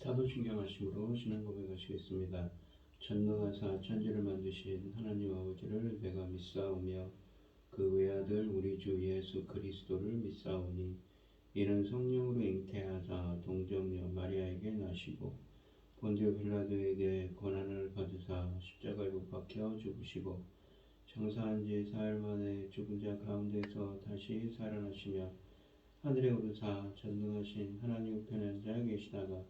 사도신경하심으로 신앙 고백하시겠습니다. 전능하사 천지를 만드신 하나님 아버지를 내가 믿사오며 그 외아들 우리 주 예수 그리스도를 믿사오니 이는 성령으로 잉태하사 동정녀 마리아에게 나시고 본디오 빌라도에게 고난을 받으사 십자가에 못 박혀 죽으시고 장사한 지 사흘 만에 죽은 자 가운데서 다시 살아나시며 하늘에 오르사 전능하신 하나님 우편에 앉아 계시다가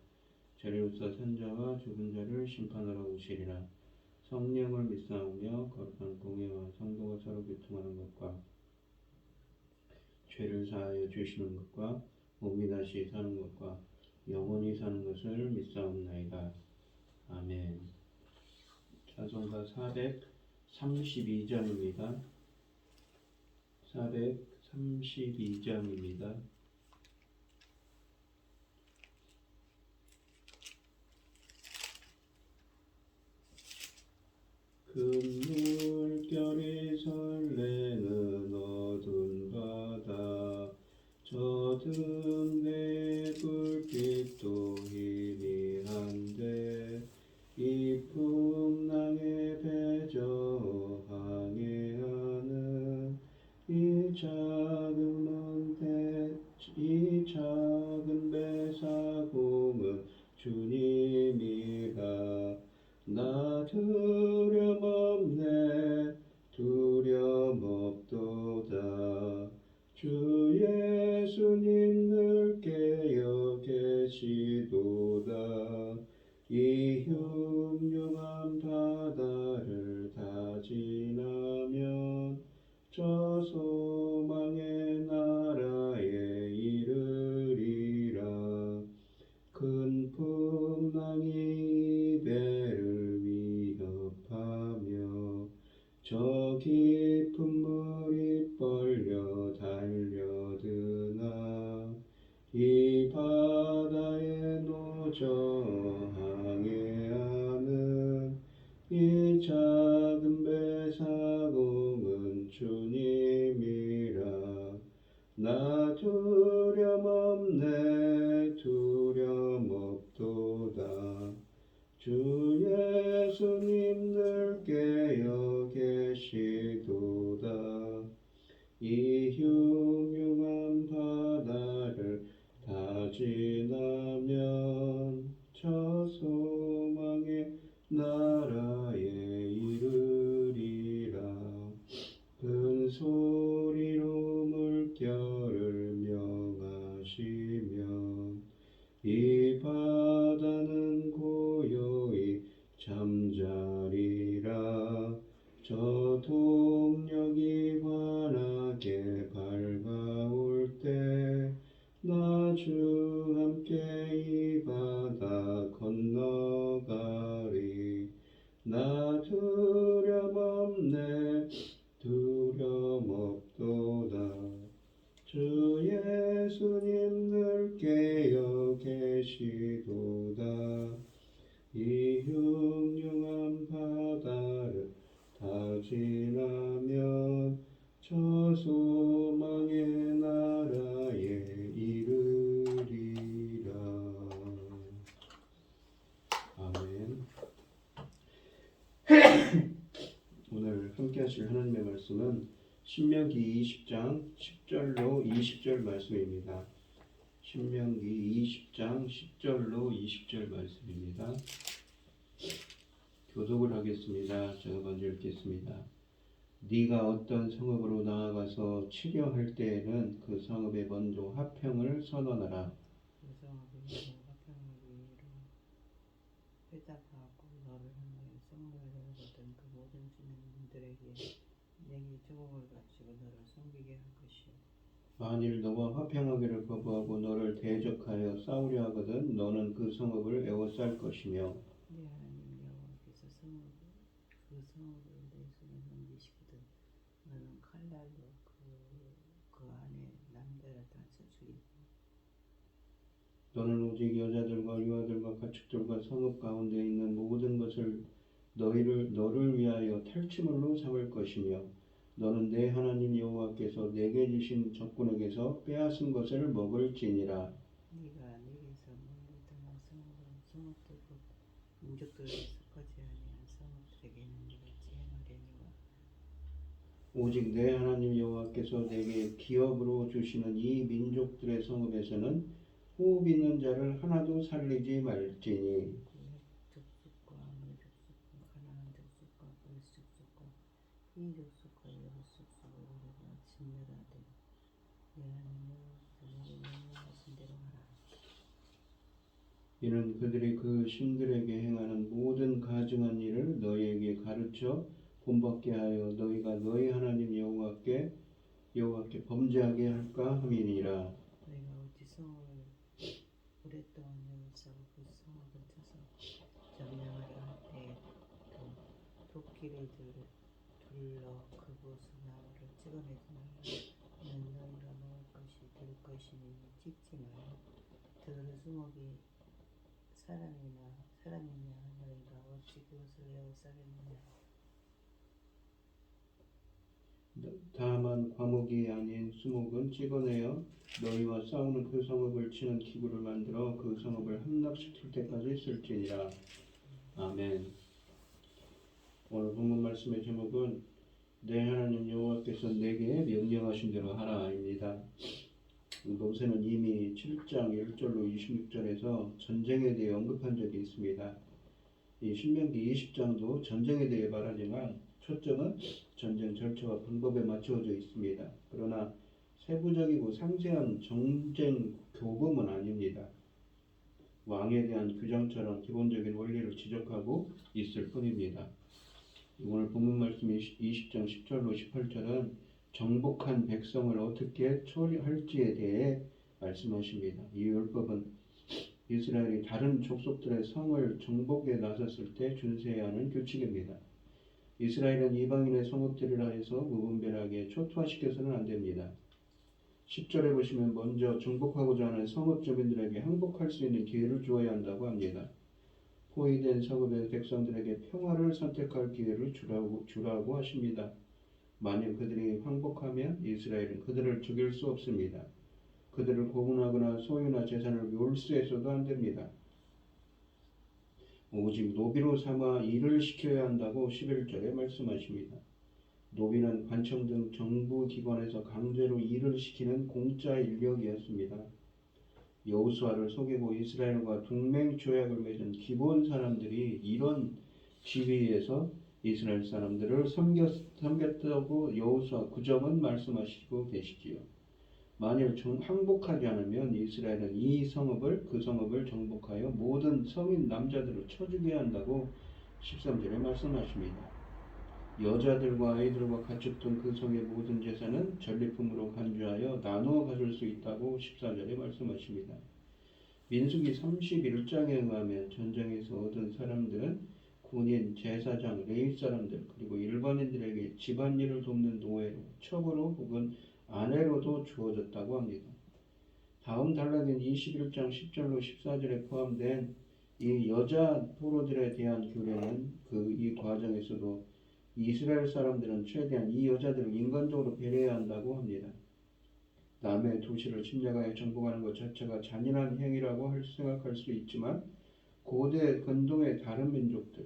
저리로서 산자와 죽은 자를 심판하러 오시리라. 성령을 믿사오며 거룩한 공예와 성도가 서로 교통하는 것과 죄를 사하여 주시는 것과 몸이 다시 사는 것과 영원히 사는 것을 믿사옵나이다. 아멘. 찬송가 432장입니다. 432장입니다. 큰 물결이 설레는 어두운 바다 젖은 내 불빛도 희미한데 이 풍랑에 배저 항해하는 이 작은 배사공은 주님이라. 나 두려움 없도다. 주 예수님 늘 깨어 계시도다. 이 흉흉한 바다를 다 지나면 저 소망의 나라에 이르리라. 큰 풍랑이 배를 위협하며 저 깊은 물이 벌려 달려드나 이 바다에 노저 항해하는 이 작은 배사공은 주님이라. 나 두려움 없도다. 주 예수님 늘 깨어 계시도다. 이 흉흉한 바다를 다 지나면 저 소망의 나라에 이르리라. 큰 소리로 물결을 명하시면 이 바다는 고요히 잠자리라. 저 동력이 환하게 밝아올 때 나 주 함께 이 바다 건너가리. 나 두려움 없도다. 주 예수님 늘 깨어 계시도다. 이 흉흉한 바다를 다 지나면 저 소망의 나라에 이르리라. 아멘. 오늘 함께 하실 하나님의 말씀은 신명기 20장 10절로 20절 말씀입니다. 신명기 20장 10절로 20절 말씀입니다. 교독을 하겠습니다. 제가 먼저 읽겠습니다. 네가 어떤 성읍으로 나아가서 치려할 때에는 그 성읍에 먼저 화평을 선언하라. 그 성읍이 화평을 위로 회답하고 너를 향하여 성문을 열거든 그 모든 주민들에게 내게 조공을 바치고 너를 섬기게 할 것이요. 만일 너와 화평하기를 거부하고 너를 대적하여 싸우려 하거든 너는 그 성읍을 에워쌀 것이며 네 하나님 여호와께서 그 성읍을 내 손에 넘기시거든 너는 칼날로 그 안에 남자를 다 쳐죽이고 너는 오직 여자들과 유아들과 가축들과 성읍 가운데 있는 모든 것을 너를 위하여 탈취물로 삼을 것이며 너는 내 하나님 여호와께서 내게 주신 적군에게서 빼앗은 것을 먹을지니라. 네가 내게서 멀리 떠난 성읍을 성읍들 곧 민족들에 속하지 아니한 성읍들에게는 네가 지행하려니와 오직 내 하나님 여호와께서 내게 기업으로 주시는 이 민족들의 성읍에서는 호흡 있는 자를 하나도 살리지 말지니 그 족속과 아모리 족속과 가나안 족속과 브리스 족속과 이 족속과 여부 족속을 우리가 진멸하되 내 하나님 여호와께서 내게 명령하신 대로 하라. 이는 그들이 그 신들에게 행하는 모든 가증한 일을 너희에게 가르쳐 본받게 하여 너희가 너희 하나님 여호와께 범죄하게 할까 함이니라. 너희가 어찌 성을 오랫동안 여기서 그 성읍을 쳐서 점령하려 할 때에 또 도끼를 둘러 그곳의 나무를 찍어내지 말라. 이는 너희가 먹을 것이 될 것이니 찍지 말라. 들을 수목이 사람이냐 너희가 어찌 그것을 에워싸겠느냐. 다만 과목이 아닌 수목은 찍어내어 너희와 싸우는 그 성읍을 치는 기구를 만들어 그 성읍을 함락시킬 때까지 쓸지니라. 아멘. 오늘 본문 말씀의 제목은 내 하나님 여호와께서 내게 명령하신 대로 하라입니다. 모세는 이미 7장 1절로 26절에서 전쟁에 대해 언급한 적이 있습니다. 이 신명기 20장도 전쟁에 대해 말하지만 초점은 전쟁 절차와 방법에 맞춰져 있습니다. 그러나 세부적이고 상세한 전쟁 교범은 아닙니다. 왕에 대한 규정처럼 기본적인 원리를 지적하고 있을 뿐입니다. 오늘 본문 말씀 20장 10절로 18절은 정복한 백성을 어떻게 처리할지에 대해 말씀하십니다. 이 율법은 이스라엘이 다른 족속들의 성을 정복에 나섰을 때 준수해야 하는 규칙입니다. 이스라엘은 이방인의 성읍들이라 해서 무분별하게 초토화시켜서는 안 됩니다. 10절에 보시면 먼저 정복하고자 하는 성읍 주민들에게 항복할 수 있는 기회를 주어야 한다고 합니다. 포위된 성읍의 백성들에게 평화를 선택할 기회를 주라고 하십니다. 만일 그들이 항복하면 이스라엘은 그들을 죽일 수 없습니다. 그들을 고문하거나 소유나 재산을 몰수해서도 안 됩니다. 오직 노비로 삼아 일을 시켜야 한다고 11절에 말씀하십니다. 노비는 관청 등 정부 기관에서 강제로 일을 시키는 공짜 인력이었습니다. 여호수아를 속이고 이스라엘과 동맹 조약을 맺은 기본 사람들이 이런 지위에서 이스라엘 사람들을 섬겼다고 여호수아 9장은 말씀하시고 계시지요. 만일 항복하지 않으면 이스라엘은 그 성읍을 정복하여 모든 성인 남자들을 쳐죽여야 한다고 13절에 말씀하십니다. 여자들과 아이들과 가축 등 그 성의 모든 재산은 전리품으로 간주하여 나누어 가질 수 있다고 14절에 말씀하십니다. 민수기 31장에 의하면 전쟁에서 얻은 사람들은 군인, 제사장, 레위 사람들 그리고 일반인들에게 집안일을 돕는 노예로, 첩으로 혹은 아내로도 주어졌다고 합니다. 다음 단락인 21장 10절로 14절에 포함된 이 여자 포로들에 대한 규례는 이 과정에서도 이스라엘 사람들은 최대한 이 여자들을 인간적으로 배려해야 한다고 합니다. 남의 도시를 침략하여 정복하는 것 자체가 잔인한 행위라고 생각할 수 있지만 고대 근동의 다른 민족들,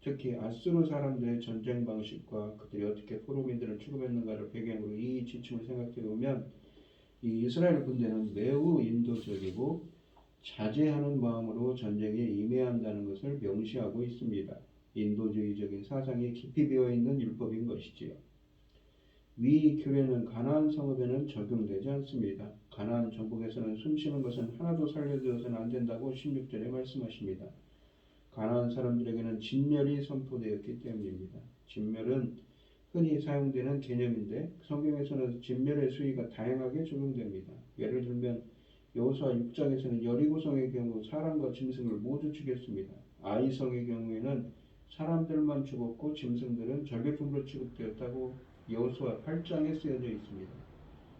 특히 아수르 사람들의 전쟁 방식과 그들이 어떻게 포로민들을 취급했는가를 배경으로 이 지침을 생각해 보면 이 이스라엘 군대는 매우 인도적이고 자제하는 마음으로 전쟁에 임해야 한다는 것을 명시하고 있습니다. 인도주의적인 사상이 깊이 배어있는 율법인 것이지요. 위 규례는 가나안 성읍에는 적용되지 않습니다. 가나안 정복에서는 숨쉬는 것은 하나도 살려두어서는 안 된다고 16절에 말씀하십니다. 가나안 사람들에게는 진멸이 선포되었기 때문입니다. 진멸은 흔히 사용되는 개념인데 성경에서는 진멸의 수위가 다양하게 적용됩니다. 예를 들면 여호수아 6장에서는 여리고성의 경우 사람과 짐승을 모두 죽였습니다. 아이성의 경우에는 사람들만 죽었고 짐승들은 전리품으로 취급되었다고 여호수아 8장에 쓰여져 있습니다.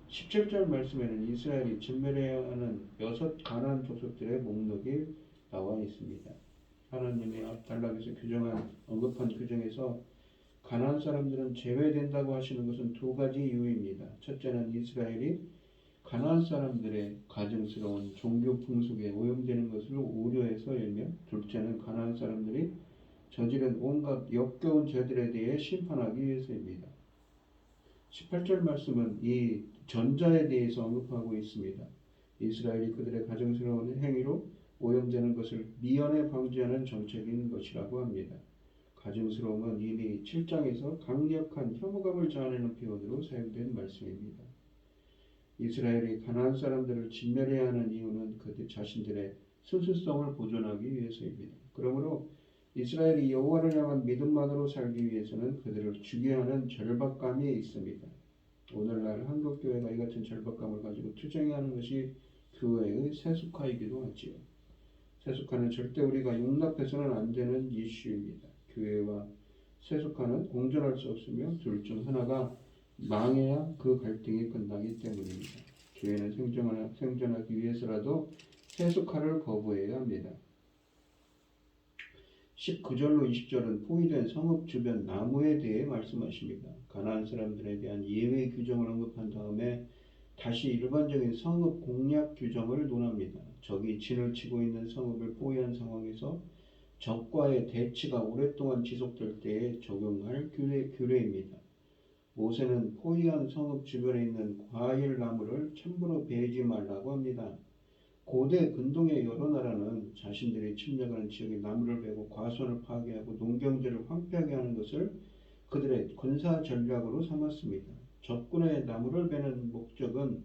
17절 말씀에는 이스라엘이 진멸해야 하는 6 가나안 족속들의 목록이 나와 있습니다. 하나님이 앞 단락에서 언급한 규정에서 가나안 사람들은 제외된다고 하시는 것은 두 가지 이유입니다. 첫째는 이스라엘이 가나안 사람들의 가증스러운 종교 풍속에 오염되는 것을 우려해서 일며 둘째는 가나안 사람들이 저지른 온갖 역겨운 죄들에 대해 심판하기 위해서입니다. 18절 말씀은 이 전자에 대해서 언급하고 있습니다. 이스라엘이 그들의 가증스러운 행위로 오염되는 것을 미연에 방지하는 정책인 것이라고 합니다. 가증스러움은 이미 7장에서 강력한 혐오감을 자아내는 표현으로 사용된 말씀입니다. 이스라엘이 가나안 사람들을 진멸해야 하는 이유는 그들 자신들의 순수성을 보존하기 위해서입니다. 그러므로 이스라엘이 여호와를 향한 믿음만으로 살기 위해서는 그들을 죽여야 하는 절박감이 있습니다. 오늘날 한국교회가 이 같은 절박감을 가지고 투쟁해야 하는 것이 교회의 세속화이기도 하지요. 세속화는 절대 우리가 용납해서는 안 되는 이슈입니다. 교회와 세속화는 공존할 수 없으며 둘 중 하나가 망해야 그 갈등이 끝나기 때문입니다. 교회는 생존하기 위해서라도 세속화를 거부해야 합니다. 19절로 20절은 포위된 성읍 주변 나무에 대해 말씀하십니다. 가나안 사람들에 대한 예외 규정을 언급한 다음에 다시 일반적인 성읍 공략 규정을 논합니다. 적이 진을 치고 있는 성읍을 포위한 상황에서 적과의 대치가 오랫동안 지속될 때에 적용할 규례입니다. 모세는 포위한 성읍 주변에 있는 과일 나무를 참부로 베지 말라고 합니다. 고대 근동의 여러 나라는 자신들이 침략하는 지역에 나무를 베고 과수원을 파괴하고 농경지를 황폐하게 하는 것을 그들의 군사 전략으로 삼았습니다. 적군의 나무를 베는 목적은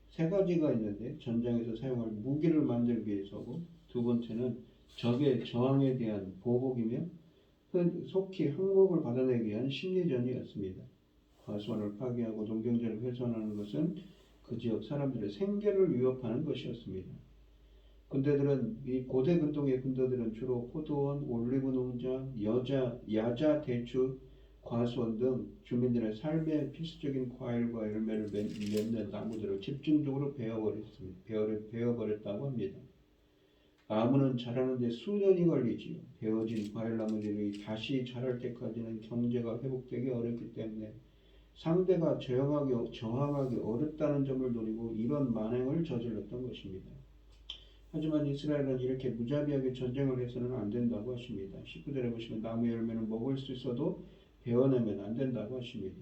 세 가지가 있는데 전장에서 사용할 무기를 만들기 위해서고 두 번째는 적의 저항에 대한 보복이며 속히 항복을 받아내기 위한 심리전이었습니다. 과수원을 파괴하고 농경지를 훼손하는 것은 그 지역 사람들의 생계를 위협하는 것이었습니다. 이 고대 근동의 군대들은 주로 포도원, 올리브 농장, 야자 대추, 과수원 등 주민들의 삶의 필수적인 과일과 열매를 맺는 나무들을 집중적으로 베어버렸다고 합니다. 나무는 자라는데 수년이 걸리지요. 베어진 과일 나무들이 다시 자랄 때까지는 경제가 회복되기 어렵기 때문에 상대가 저항하기 어렵다는 점을 노리고 이런 만행을 저질렀던 것입니다. 하지만 이스라엘은 이렇게 무자비하게 전쟁을 해서는 안 된다고 하십니다. 19절에 보시면 나무 열매는 먹을 수 있어도 베어내면 안 된다고 하십니다.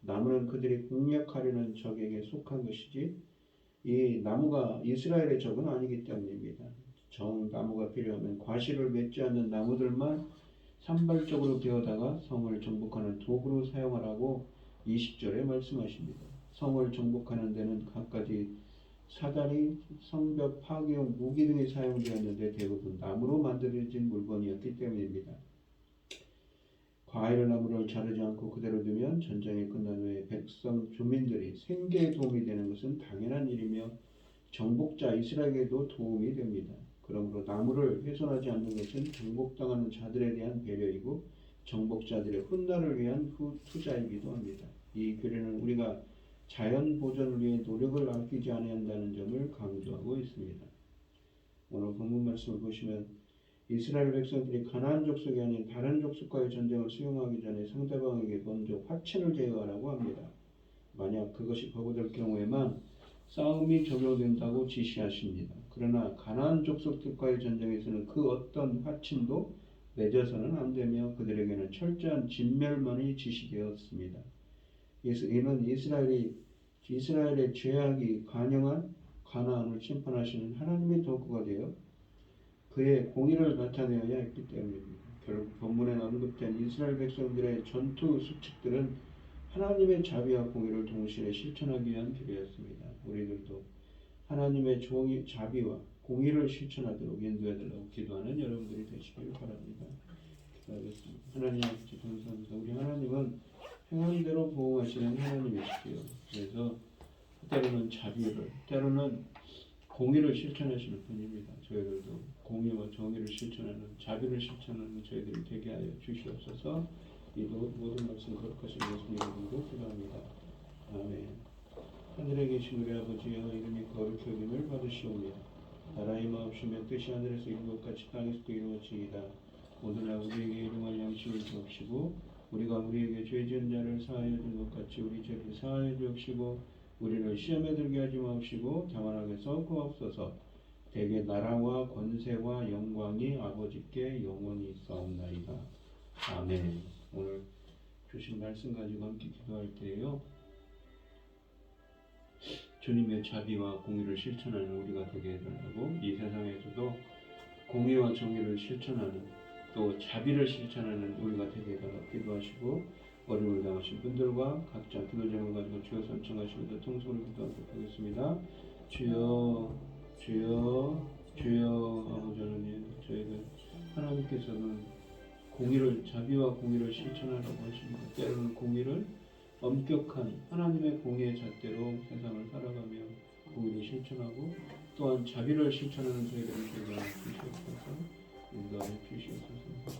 나무는 그들이 공략하려는 적에게 속한 것이지 이 나무가 이스라엘의 적은 아니기 때문입니다. 나무가 필요하면 과실을 맺지 않는 나무들만 산발적으로 베어다가 성을 정복하는 도구로 사용하라고 20절에 말씀하십니다. 성을 정복하는 데는 갖가지 사다리, 성벽 파괴용 무기 등이 사용되었는데 대부분 나무로 만들어진 물건이었기 때문입니다. 과일 나무를 자르지 않고 그대로 두면 전쟁이 끝난 후에 백성 주민들이 생계에 도움이 되는 것은 당연한 일이며 정복자 이스라엘에게도 도움이 됩니다. 그러므로 나무를 훼손하지 않는 것은 정복당하는 자들에 대한 배려이고 정복자들의 훗날을 위한 투자이기도 합니다. 이 규례는 우리가 자연 보존을 위해 노력을 아끼지 않아야 한다는 점을 강조하고 있습니다. 오늘 본문 말씀을 보시면 이스라엘 백성들이 가나안 족속이 아닌 다른 족속과의 전쟁을 수용하기 전에 상대방에게 먼저 화친을 제거하라고 합니다. 만약 그것이 거부될 경우에만 싸움이 적용된다고 지시하십니다. 그러나 가나안 족속들과의 전쟁에서는 그 어떤 화친도 맺어서는 안 되며 그들에게는 철저한 진멸만이 지시되었습니다. 이는 이스라엘의 죄악이 간영한 가나안을 심판하시는 하나님의 도구가 되어 그의 공의를 나타내어야 했기 때문입니다. 결국 본문에 언급된 이스라엘 백성들의 전투 수칙들은 하나님의 자비와 공의를 동시에 실천하기 위한 규례였습니다. 우리들도 하나님의 자비와 공의를 실천하도록 인도해달라고 기도하는 여러분들이 되시길 바랍니다. 기도하겠습니다. 하나님 아버지 감사합니다. 우리 하나님은 행함대로 보호하시는 하나님이시지요. 그래서 때로는 자비를, 때로는 공의를 실천하시는 분입니다. 저희들도 공의와 정의를 실천하는, 자비를 실천하는 저희들이 되게 하여 주시옵소서. 이 모든 말씀 거룩하신 예수님 이름으로 기도합니다. 아멘. 하늘에 계신 우리 아버지여, 이름이 거룩히 여김을 받으시옵니다. 나라의 마옵시며 뜻이 하늘에서 이룬 것 같이 땅에서도 이루어지이다. 오늘날 우리에게 일용할 양식을 주옵시고 우리가 우리에게 죄 지은 자를 사하여 준 것 같이 우리 죄를 사하여 주옵시고 우리를 시험에 들게 하지 마옵시고 다만 악에서 구하옵소서. 대개 나라와 권세와 영광이 아버지께 영원히 있사옵나이다. 아멘. 오늘 주신 말씀 가지고 함께 기도할 때에요. 주님의 자비와 공의를 실천하는 우리가 되게 해달라고, 이 세상에서도 공의와 정의를 실천하는, 또 자비를 실천하는 우리가 되게 해달라고 기도하시고, 어려움을 당하신 분들과 각자 기도점을 가지고 주여 삼청하시면서 통성으로 기도하도록 하겠습니다. 주여, 주여, 주여. 아버지 하나님, 저희들 하나님께서는 공의를, 자비와 공의를 실천하라고 하십니다. 때로는 공의를 엄격한 하나님의 공의의 잣대로 세상을 살아가며 공의를 실천하고, 또한 자비를 실천하는 저희들을 되게 하여 주시옵소서. 인도하여 주시옵소서.